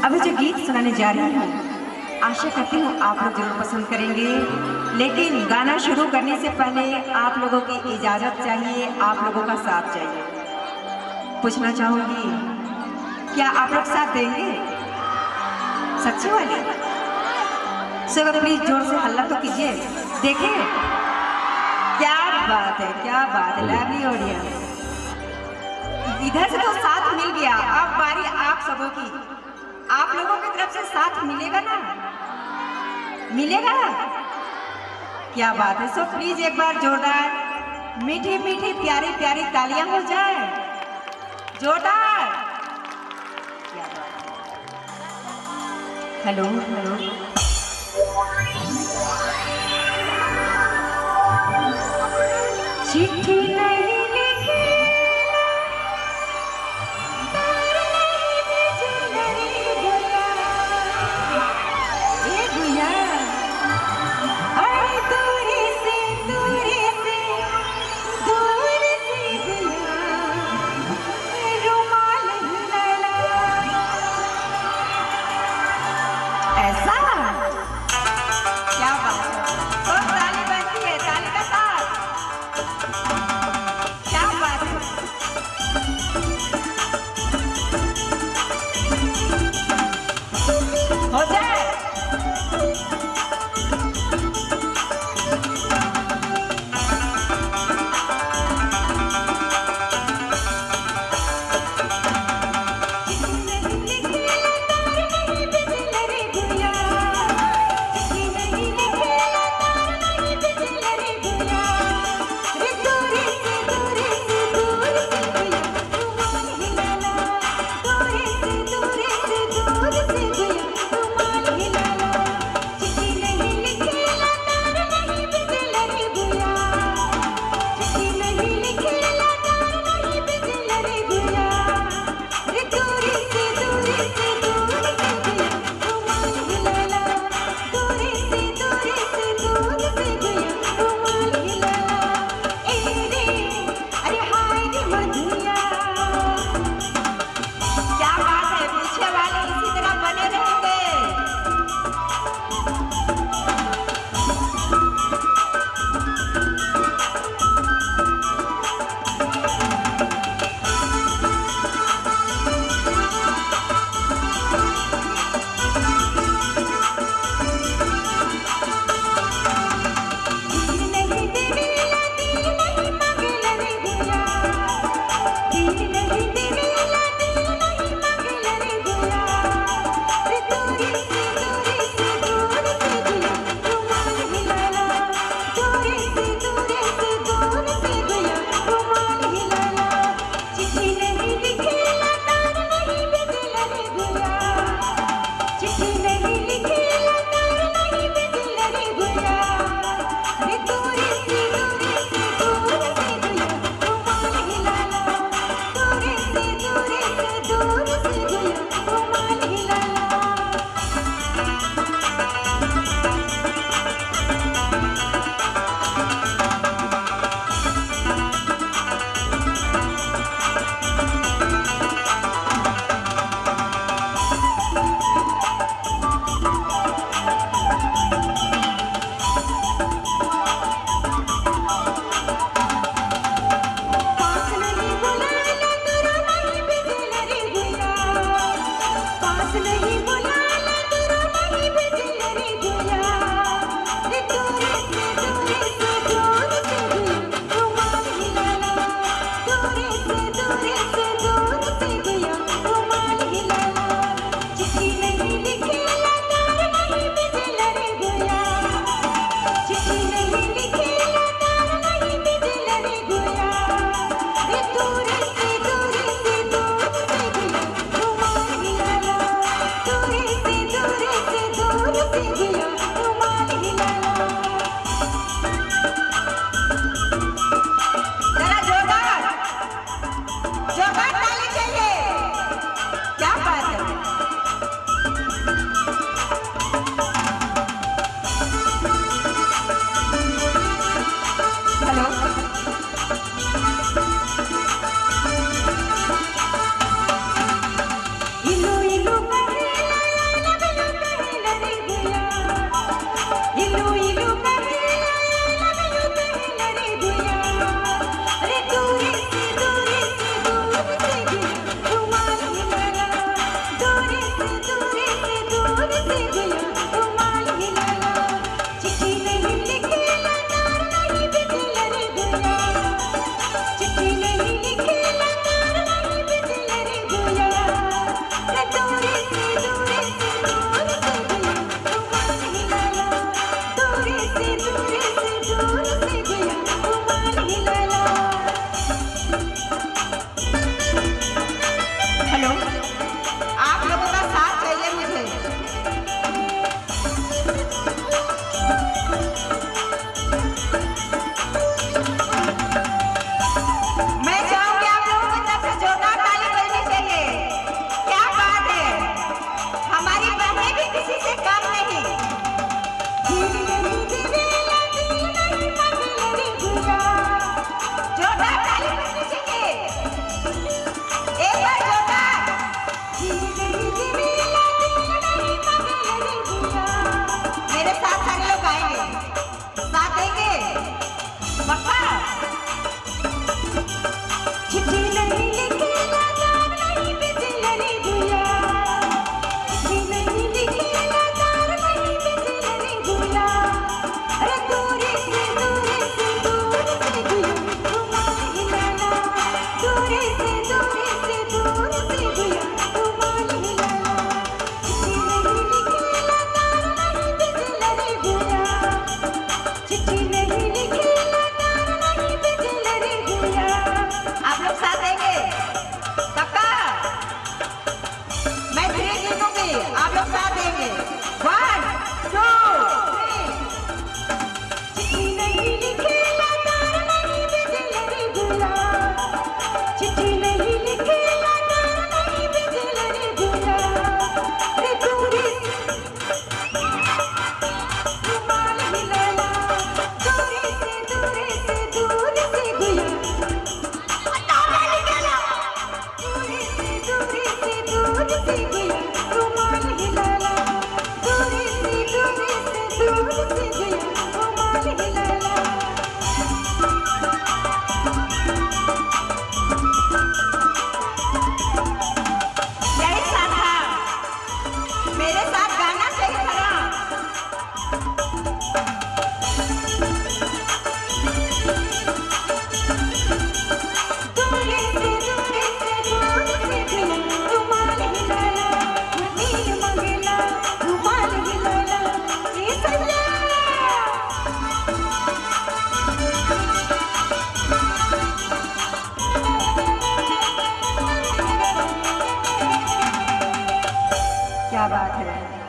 अभी जो गीत सुनाने जा रही हूँ, आशा करती हूँ आप लोग जरूर पसंद करेंगे। लेकिन गाना शुरू करने से पहले आप लोगों की इजाज़त चाहिए, आप लोगों का साथ चाहिए। पूछना चाहूँगी, क्या आप लोग साथ देंगे? सच्ची वाली? सब प्लीज जोर से हल्ला तो कीजिए। देखिए, क्या बात है, क्या बात है, लवली ऑडियंस। इधर से तो साथ मिल गया, अब बारी आप सबों की। आप लोगों की तरफ से साथ मिलेगा ना? मिलेगा? क्या बात है। सो प्लीज एक बार जोरदार मीठी मीठी प्यारी प्यारी तालियां हो जाए। जोरदार। क्या बात है। Hello hello. चिट्ठी नहीं लिखी, तार नहीं भेजे नहीं गया, ये गुया। अरे दूरी से दूर से गया, रुमाल ही लड़ा। ऐसा क्या बात है। और ताली बनती है, ताली का साथ। क्या बात है।